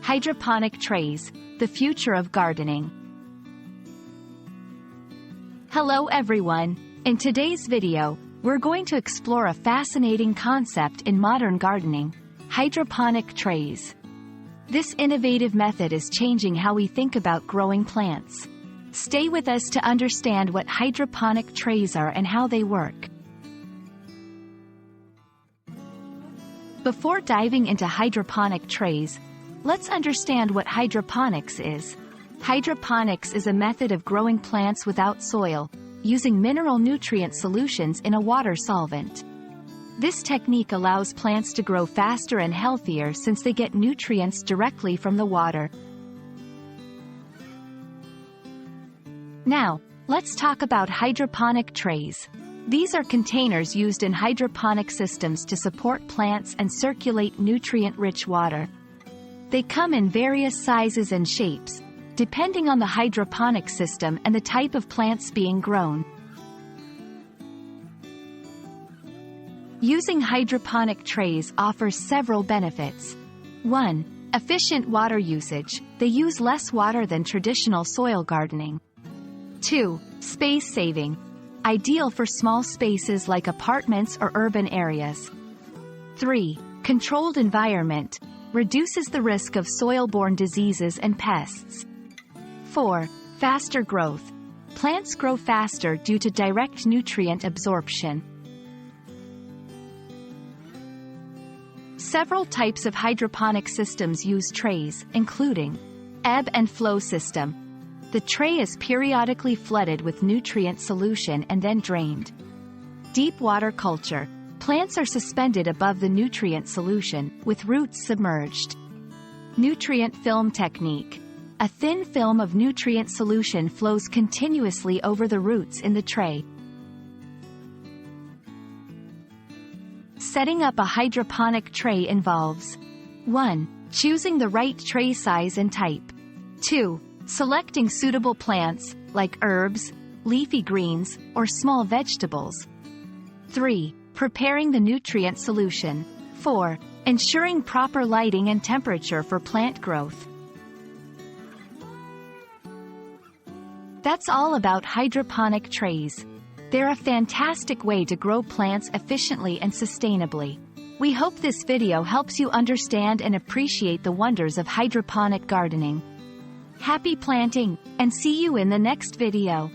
Hydroponic trays, the future of gardening. Hello everyone. In today's video, we're going to explore a fascinating concept in modern gardening: hydroponic trays. This innovative method is changing how we think about growing plants. Stay with us to understand what hydroponic trays are and how they work. Before diving into hydroponic trays, let's understand what hydroponics is. Hydroponics is a method of growing plants without soil, using mineral nutrient solutions in a water solvent. This technique allows plants to grow faster and healthier since they get nutrients directly from the water. Now, let's talk about hydroponic trays. These are containers used in hydroponic systems to support plants and circulate nutrient-rich water. They come in various sizes and shapes, depending on the hydroponic system and the type of plants being grown. Using hydroponic trays offers several benefits. 1. Efficient water usage. They use less water than traditional soil gardening. 2. Space saving. Ideal for small spaces like apartments or urban areas. 3. Controlled environment. Reduces the risk of soil-borne diseases and pests. 4. Faster growth. Plants grow faster due to direct nutrient absorption. Several types of hydroponic systems use trays, including ebb and flow system. The tray is periodically flooded with nutrient solution and then drained. Deep water culture. Plants are suspended above the nutrient solution, with roots submerged. Nutrient film technique. A thin film of nutrient solution flows continuously over the roots in the tray. Setting up a hydroponic tray involves 1. Choosing the right tray size and type. 2. Selecting suitable plants, like herbs, leafy greens, or small vegetables. 3. Preparing the nutrient solution. 4. Ensuring proper lighting and temperature for plant growth. That's all about hydroponic trays. They're a fantastic way to grow plants efficiently and sustainably. We hope this video helps you understand and appreciate the wonders of hydroponic gardening. Happy planting, and see you in the next video.